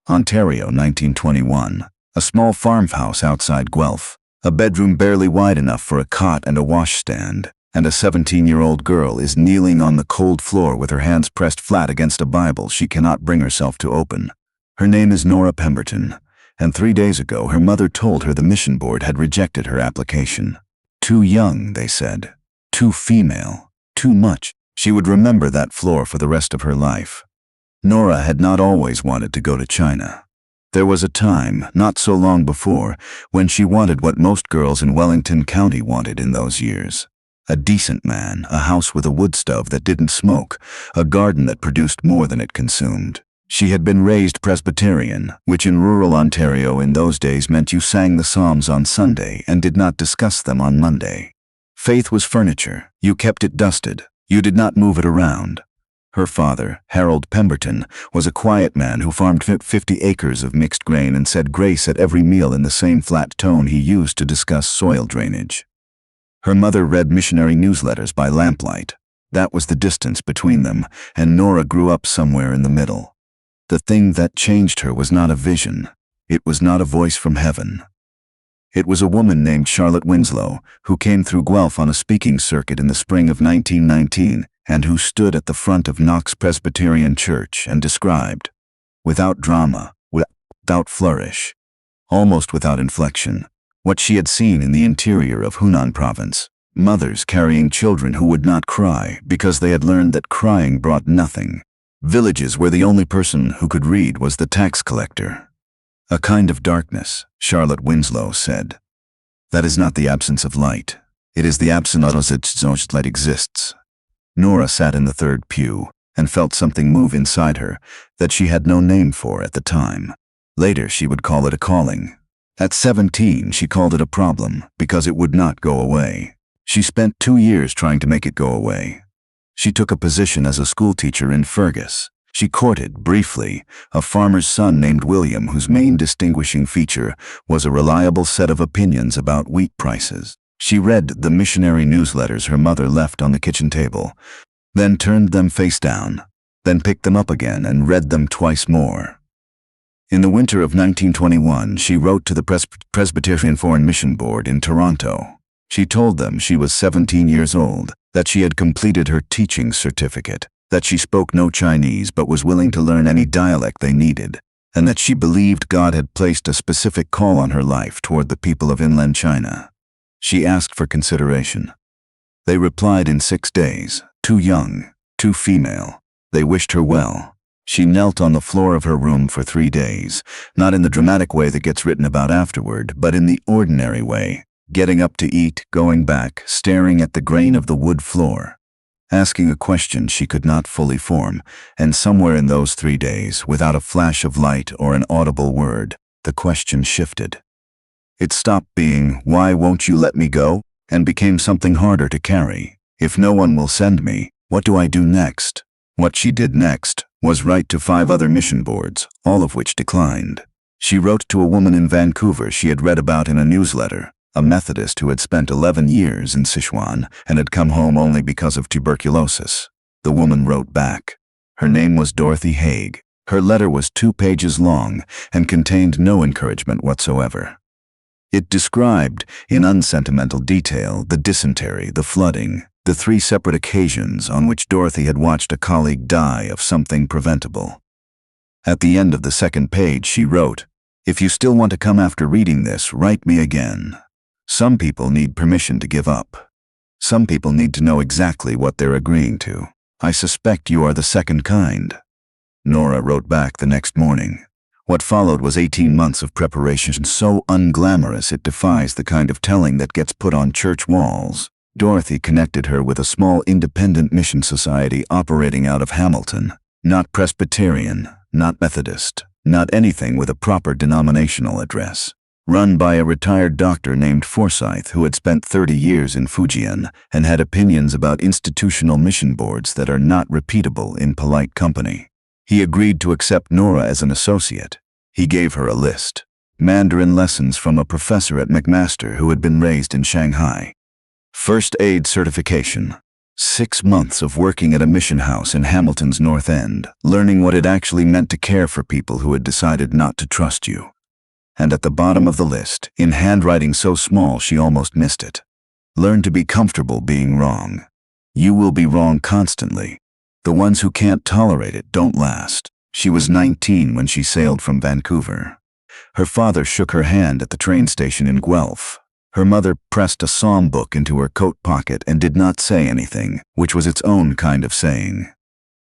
Ontario, 1921. A small farmhouse outside Guelph. A bedroom barely wide enough for a cot and a washstand, and a 17-year-old girl is kneeling on the cold floor with her hands pressed flat against a Bible she cannot bring herself to open. Her name is Nora Pemberton, and 3 days ago her mother told her the mission board had rejected her application. Too young, they said. Too female. Too much. She would remember that floor for the rest of her life. Nora had not always wanted to go to China. There was a time, not so long before, when she wanted what most girls in Wellington County wanted in those years. A decent man, a house with a wood stove that didn't smoke, a garden that produced more than it consumed. She had been raised Presbyterian, which in rural Ontario in those days meant you sang the Psalms on Sunday and did not discuss them on Monday. Faith was furniture. You kept it dusted. You did not move it around. Her father, Harold Pemberton, was a quiet man who farmed 50 acres of mixed grain and said grace at every meal in the same flat tone he used to discuss soil drainage. Her mother read missionary newsletters by lamplight. That was the distance between them, and Nora grew up somewhere in the middle. The thing that changed her was not a vision. It was not a voice from heaven. It was a woman named Charlotte Winslow, who came through Guelph on a speaking circuit in the spring of 1919, and who stood at the front of Knox Presbyterian Church and described, without drama, without flourish, almost without inflection, what she had seen in the interior of Hunan province. Mothers carrying children who would not cry because they had learned that crying brought nothing. Villages where the only person who could read was the tax collector. A kind of darkness, Charlotte Winslow said. That is not the absence of light. It is the absence of which light exists. Nora sat in the third pew and felt something move inside her that she had no name for at the time. Later she would call it a calling. At 17 she called it a problem because it would not go away. She spent 2 years trying to make it go away. She took a position as a schoolteacher in Fergus. She courted, briefly, a farmer's son named William whose main distinguishing feature was a reliable set of opinions about wheat prices. She read the missionary newsletters her mother left on the kitchen table, then turned them face down, then picked them up again and read them twice more. In the winter of 1921, she wrote to the Presbyterian Foreign Mission Board in Toronto. She told them she was 17 years old, that she had completed her teaching certificate, that she spoke no Chinese but was willing to learn any dialect they needed, and that she believed God had placed a specific call on her life toward the people of inland China. She asked for consideration. They replied in 6 days, too young, too female. They wished her well. She knelt on the floor of her room for 3 days, not in the dramatic way that gets written about afterward, but in the ordinary way, getting up to eat, going back, staring at the grain of the wood floor, asking a question she could not fully form, and somewhere in those 3 days, without a flash of light or an audible word, the question shifted. It stopped being, "Why won't you let me go?" and became something harder to carry. "If no one will send me, what do I do next?" What she did next was write to 5 other mission boards, all of which declined. She wrote to a woman in Vancouver she had read about in a newsletter, a Methodist who had spent 11 years in Sichuan and had come home only because of tuberculosis. The woman wrote back. Her name was Dorothy Haig. Her letter was 2 pages long and contained no encouragement whatsoever. It described, in unsentimental detail, the dysentery, the flooding, the 3 separate occasions on which Dorothy had watched a colleague die of something preventable. At the end of the 2nd page she wrote, "If you still want to come after reading this, write me again. Some people need permission to give up. Some people need to know exactly what they're agreeing to. I suspect you are the second kind." Nora wrote back the next morning. What followed was 18 months of preparation so unglamorous it defies the kind of telling that gets put on church walls. Dorothy connected her with a small independent mission society operating out of Hamilton, not Presbyterian, not Methodist, not anything with a proper denominational address. Run by a retired doctor named Forsyth who had spent 30 years in Fujian and had opinions about institutional mission boards that are not repeatable in polite company. He agreed to accept Nora as an associate. He gave her a list. Mandarin lessons from a professor at McMaster who had been raised in Shanghai. First aid certification. 6 months of working at a mission house in Hamilton's North End, learning what it actually meant to care for people who had decided not to trust you. And at the bottom of the list, in handwriting so small she almost missed it, learn to be comfortable being wrong. You will be wrong constantly. The ones who can't tolerate it don't last. She was 19 when she sailed from Vancouver. Her father shook her hand at the train station in Guelph. Her mother pressed a psalm book into her coat pocket and did not say anything, which was its own kind of saying.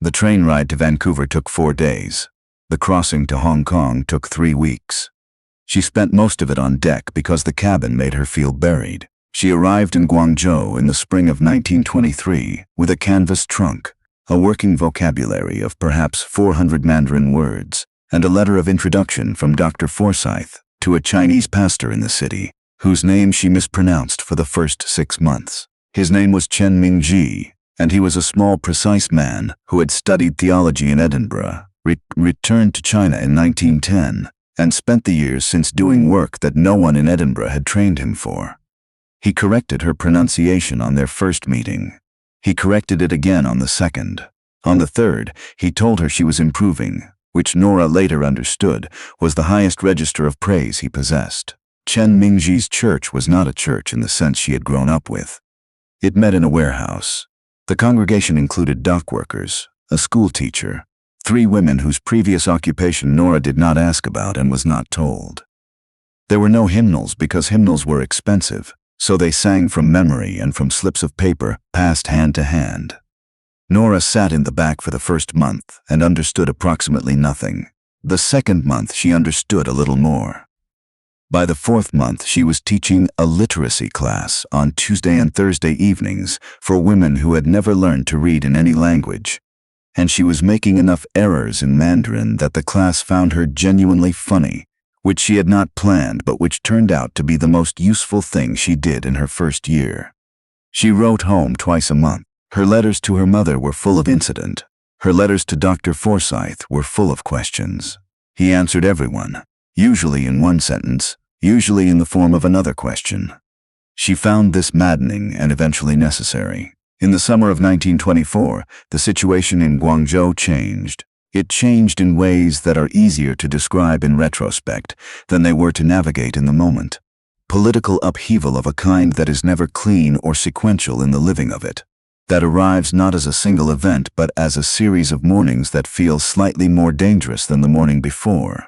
The train ride to Vancouver took 4 days. The crossing to Hong Kong took 3 weeks. She spent most of it on deck because the cabin made her feel buried. She arrived in Guangzhou in the spring of 1923 with a canvas trunk, a working vocabulary of perhaps 400 Mandarin words, and a letter of introduction from Dr. Forsyth to a Chinese pastor in the city, whose name she mispronounced for the first 6 months. His name was Chen Mingji, and he was a small, precise man who had studied theology in Edinburgh, returned to China in 1910, and spent the years since doing work that no one in Edinburgh had trained him for. He corrected her pronunciation on their first meeting. He corrected it again on the second. On the third, he told her she was improving, which Nora later understood was the highest register of praise he possessed. Chen Mingji's church was not a church in the sense she had grown up with. It met in a warehouse. The congregation included dock workers, a school teacher, 3 women whose previous occupation Nora did not ask about and was not told. There were no hymnals because hymnals were expensive, so they sang from memory and from slips of paper passed hand to hand. Nora sat in the back for the first month and understood approximately nothing. The second month she understood a little more. By the 4th month she was teaching a literacy class on Tuesday and Thursday evenings for women who had never learned to read in any language, and she was making enough errors in Mandarin that the class found her genuinely funny, which she had not planned but which turned out to be the most useful thing she did in her first year. She wrote home twice a month. Her letters to her mother were full of incident. Her letters to Dr. Forsyth were full of questions. He answered everyone, usually in one sentence, usually in the form of another question. She found this maddening and eventually necessary. In the summer of 1924, the situation in Guangzhou changed. It changed in ways that are easier to describe in retrospect than they were to navigate in the moment. Political upheaval of a kind that is never clean or sequential in the living of it, that arrives not as a single event but as a series of mornings that feel slightly more dangerous than the morning before.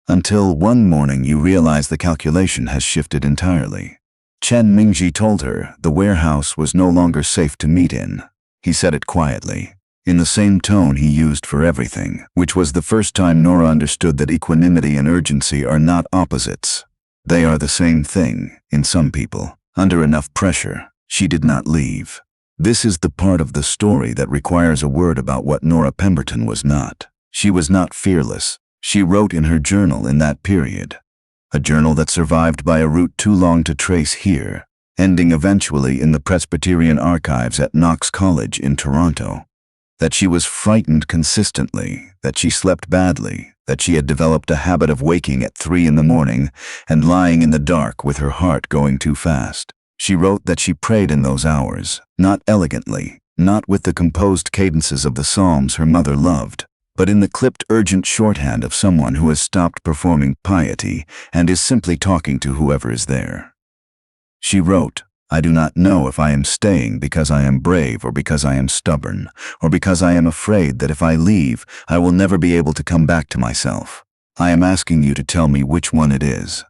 Until one morning you realize the calculation has shifted entirely. Chen Mingji told her the warehouse was no longer safe to meet in. He said it quietly, in the same tone he used for everything, which was the first time Nora understood that equanimity and urgency are not opposites. They are the same thing, in some people. Under enough pressure, she did not leave. This is the part of the story that requires a word about what Nora Pemberton was not. She was not fearless. She wrote in her journal in that period, a journal that survived by a route too long to trace here, ending eventually in the Presbyterian archives at Knox College in Toronto, that she was frightened consistently, that she slept badly, that she had developed a habit of waking at 3 in the morning and lying in the dark with her heart going too fast. She wrote that she prayed in those hours, not elegantly, not with the composed cadences of the Psalms her mother loved, but in the clipped urgent shorthand of someone who has stopped performing piety and is simply talking to whoever is there. She wrote, "I do not know if I am staying because I am brave or because I am stubborn, or because I am afraid that if I leave, I will never be able to come back to myself. I am asking you to tell me which one it is.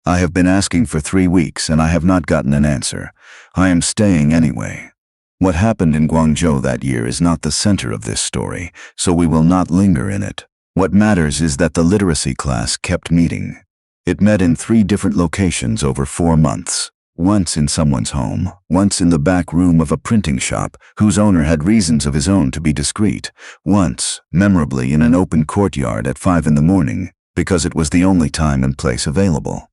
I have been asking for 3 weeks and I have not gotten an answer. I am staying anyway." What happened in Guangzhou that year is not the center of this story, so we will not linger in it. What matters is that the literacy class kept meeting. It met in 3 different locations over 4 months. Once in someone's home, once in the back room of a printing shop whose owner had reasons of his own to be discreet, once, memorably, in an open courtyard at 5 in the morning, because it was the only time and place available.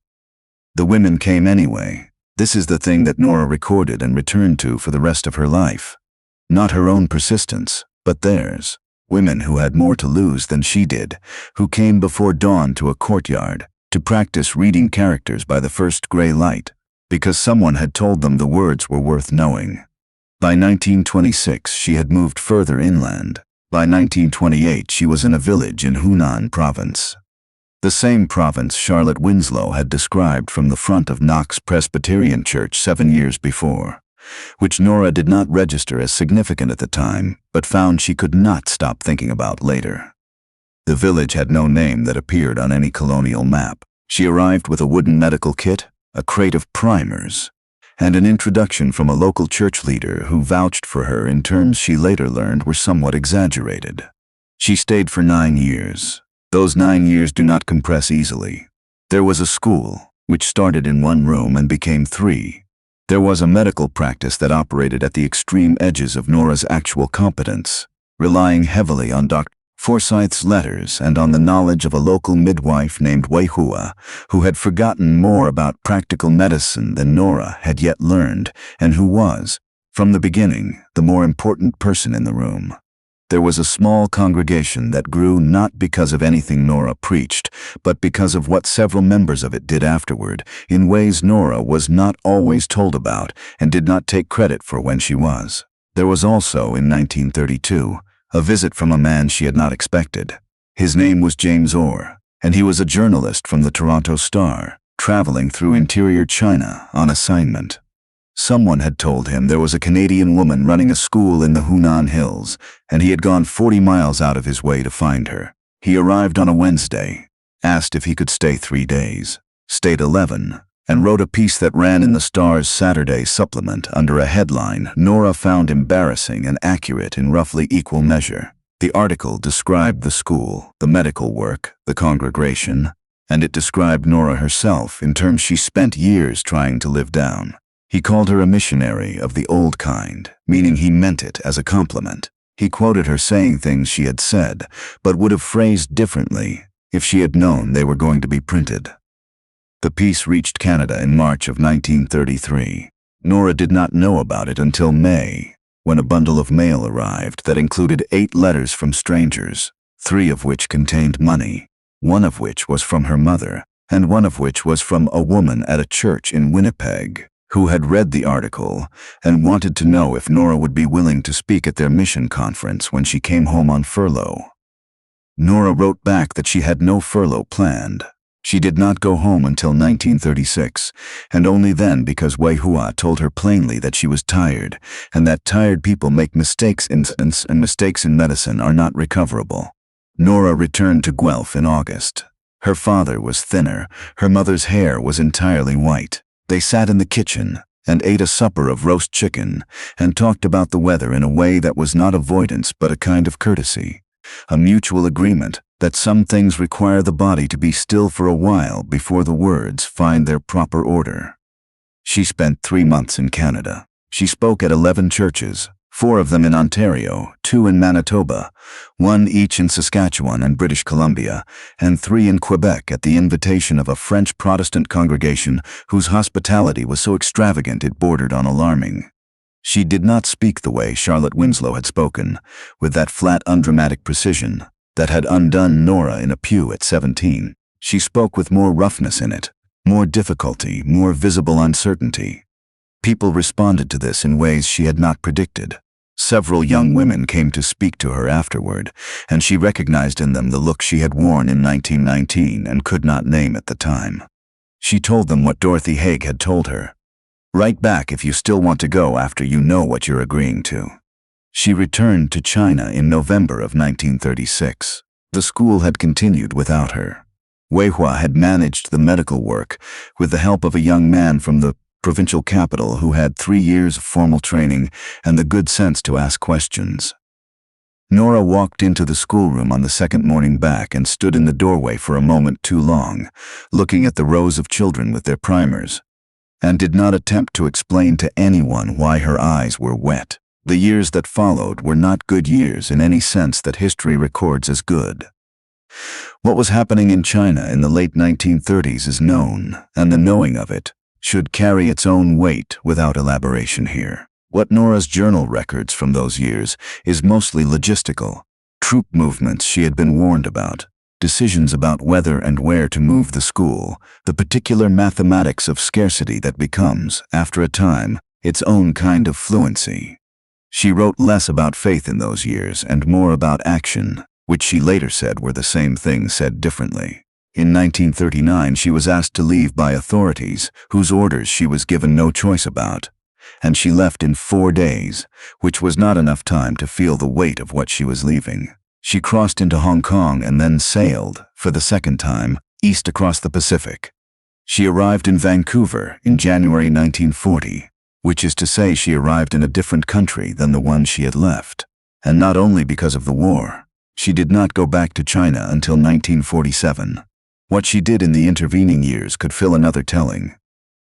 The women came anyway. This is the thing that Nora recorded and returned to for the rest of her life. Not her own persistence, but theirs. Women who had more to lose than she did, who came before dawn to a courtyard to practice reading characters by the first gray light, because someone had told them the words were worth knowing. By 1926, she had moved further inland. By 1928, she was in a village in Hunan province. The same province Charlotte Winslow had described from the front of Knox Presbyterian Church 7 years before, which Nora did not register as significant at the time, but found she could not stop thinking about later. The village had no name that appeared on any colonial map. She arrived with a wooden medical kit, a crate of primers, and an introduction from a local church leader who vouched for her in terms she later learned were somewhat exaggerated. She stayed for 9 years. Those 9 years do not compress easily. There was a school, which started in 1 room and became 3. There was a medical practice that operated at the extreme edges of Nora's actual competence, relying heavily on Dr. Forsyth's letters and on the knowledge of a local midwife named Wei Hua, who had forgotten more about practical medicine than Nora had yet learned, and who was, from the beginning, the more important person in the room. There was a small congregation that grew not because of anything Nora preached, but because of what several members of it did afterward, in ways Nora was not always told about and did not take credit for when she was. There was also, in 1932, a visit from a man she had not expected. His name was James Orr, and he was a journalist from the Toronto Star, traveling through interior China on assignment. Someone had told him there was a Canadian woman running a school in the Hunan Hills, and he had gone 40 miles out of his way to find her. He arrived on a Wednesday, asked if he could stay 3 days, stayed 11, and wrote a piece that ran in the Star's Saturday supplement under a headline Nora found embarrassing and accurate in roughly equal measure. The article described the school, the medical work, the congregation, and it described Nora herself in terms she spent years trying to live down. He called her a missionary of the old kind, meaning he meant it as a compliment. He quoted her saying things she had said, but would have phrased differently if she had known they were going to be printed. The piece reached Canada in March of 1933. Nora did not know about it until May, when a bundle of mail arrived that included 8 letters from strangers, 3 of which contained money, 1 of which was from her mother, and 1 of which was from a woman at a church in Winnipeg, who had read the article and wanted to know if Nora would be willing to speak at their mission conference when she came home on furlough. Nora wrote back that she had no furlough planned. She did not go home until 1936, and only then because Wei Hua told her plainly that she was tired, and that tired people make mistakes in science and mistakes in medicine are not recoverable. Nora returned to Guelph in August. Her father was thinner, her mother's hair was entirely white. They sat in the kitchen and ate a supper of roast chicken and talked about the weather in a way that was not avoidance but a kind of courtesy, a mutual agreement that some things require the body to be still for a while before the words find their proper order. She spent 3 months in Canada. She spoke at 11 churches, 4 of them in Ontario, 2 in Manitoba, 1 each in Saskatchewan and British Columbia, and 3 in Quebec at the invitation of a French Protestant congregation whose hospitality was so extravagant it bordered on alarming. She did not speak the way Charlotte Winslow had spoken, with that flat, undramatic precision that had undone Nora in a pew at 17. She spoke with more roughness in it, more difficulty, more visible uncertainty. People responded to this in ways she had not predicted. Several young women came to speak to her afterward, and she recognized in them the look she had worn in 1919 and could not name at the time. She told them what Dorothy Haig had told her. Write back if you still want to go after you know what you're agreeing to. She returned to China in November of 1936. The school had continued without her. Wei Hua had managed the medical work with the help of a young man from the provincial capital who had 3 years of formal training and the good sense to ask questions. Nora walked into the schoolroom on the second morning back and stood in the doorway for a moment too long, looking at the rows of children with their primers, and did not attempt to explain to anyone why her eyes were wet. The years that followed were not good years in any sense that history records as good. What was happening in China in the late 1930s is known, and the knowing of it should carry its own weight without elaboration here. What Nora's journal records from those years is mostly logistical. Troop movements she had been warned about, decisions about whether and where to move the school, the particular mathematics of scarcity that becomes, after a time, its own kind of fluency. She wrote less about faith in those years and more about action, which she later said were the same thing said differently. In 1939, she was asked to leave by authorities, whose orders she was given no choice about, and she left in 4 days, which was not enough time to feel the weight of what she was leaving. She crossed into Hong Kong and then sailed, for the second time, east across the Pacific. She arrived in Vancouver in January 1940, which is to say she arrived in a different country than the one she had left. And not only because of the war. She did not go back to China until 1947. What she did in the intervening years could fill another telling.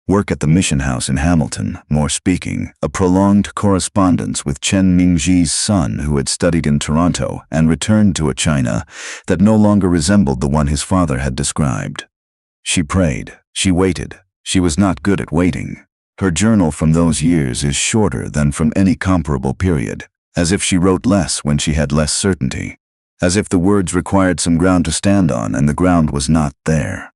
Work at the mission house in Hamilton, more speaking, a prolonged correspondence with Chen Mingji's son who had studied in Toronto and returned to a China that no longer resembled the one his father had described. She prayed, she waited, she was not good at waiting. Her journal from those years is shorter than from any comparable period, as if she wrote less when she had less certainty, as if the words required some ground to stand on and the ground was not there.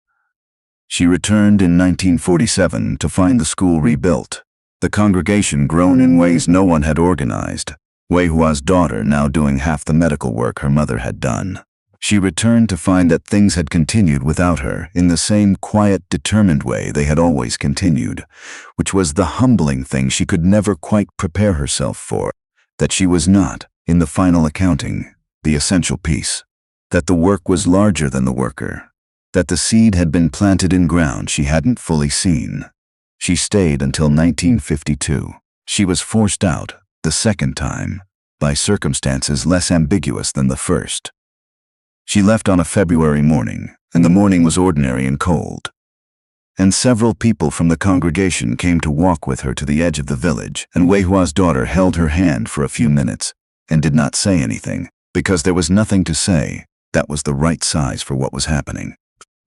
She returned in 1947 to find the school rebuilt, the congregation grown in ways no one had organized, Wei Hua's daughter now doing half the medical work her mother had done. She returned to find that things had continued without her in the same quiet, determined way they had always continued, which was the humbling thing she could never quite prepare herself for, that she was not, in the final accounting, the essential piece, that the work was larger than the worker, that the seed had been planted in ground she hadn't fully seen. She stayed until 1952. She was forced out, the second time, by circumstances less ambiguous than the first. She left on a February morning, and the morning was ordinary and cold. And several people from the congregation came to walk with her to the edge of the village, and Wei Hua's daughter held her hand for a few minutes, and did not say anything, because there was nothing to say. That was the right size for what was happening.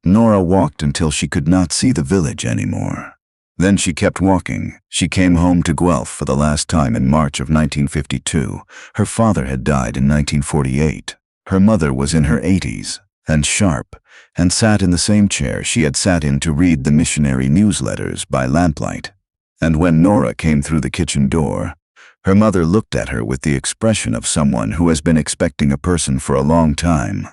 Nora walked until she could not see the village anymore. Then she kept walking. She came home to Guelph for the last time in March of 1952. Her father had died in 1948. Her mother was in her 80s, and sharp, and sat in the same chair she had sat in to read the Missionary newsletters by lamplight. And when Nora came through the kitchen door, her mother looked at her with the expression of someone who has been expecting a person for a long time,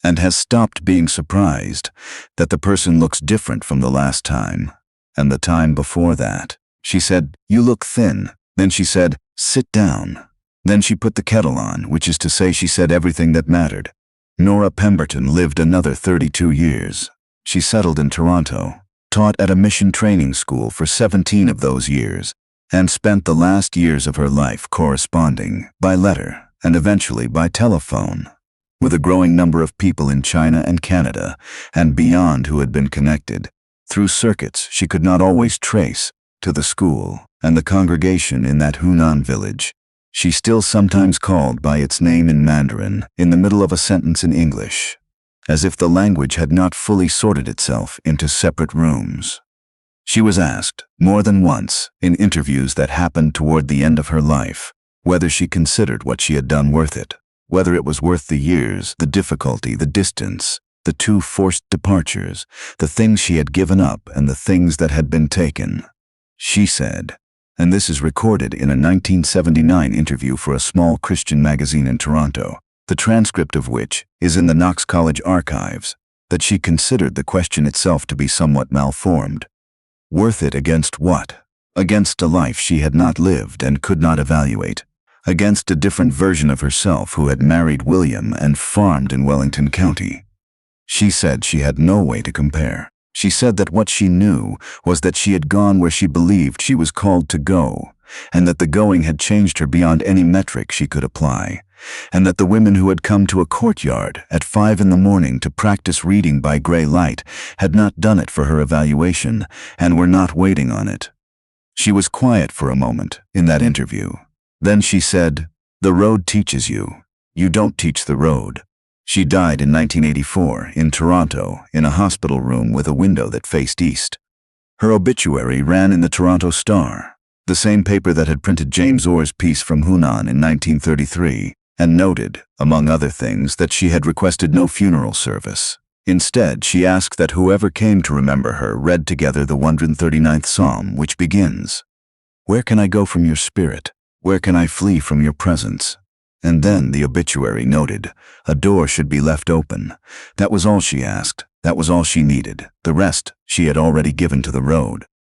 and has stopped being surprised that the person looks different from the last time, and the time before that. She said, "You look thin." Then she said, "Sit down." Then she put the kettle on, which is to say she said everything that mattered. Nora Pemberton lived another 32 years. She settled in Toronto, taught at a mission training school for 17 of those years, and spent the last years of her life corresponding, by letter, and eventually by telephone, with a growing number of people in China and Canada, and beyond who had been connected, through circuits she could not always trace, to the school and the congregation in that Hunan village. She still sometimes called by its name in Mandarin, in the middle of a sentence in English, as if the language had not fully sorted itself into separate rooms. She was asked, more than once, in interviews that happened toward the end of her life, whether she considered what she had done worth it, whether it was worth the years, the difficulty, the distance, the 2 forced departures, the things she had given up and the things that had been taken. She said, and this is recorded in a 1979 interview for a small Christian magazine in Toronto, the transcript of which is in the Knox College archives, that she considered the question itself to be somewhat malformed. Worth it against what? Against a life she had not lived and could not evaluate. Against a different version of herself who had married William and farmed in Wellington County. She said she had no way to compare. She said that what she knew was that she had gone where she believed she was called to go, and that the going had changed her beyond any metric she could apply, and that the women who had come to a courtyard at 5 in the morning to practice reading by gray light had not done it for her evaluation and were not waiting on it. She was quiet for a moment in that interview. Then she said, "The road teaches you. You don't teach the road." She died in 1984 in Toronto in a hospital room with a window that faced east. Her obituary ran in the Toronto Star, the same paper that had printed James Orr's piece from Hunan in 1933, and noted, among other things, that she had requested no funeral service. Instead, she asked that whoever came to remember her read together the 139th Psalm, which begins, "Where can I go from your spirit? Where can I flee from your presence? And then the obituary noted, a door should be left open. That was all she asked. That was all she needed. The rest she had already given to the road.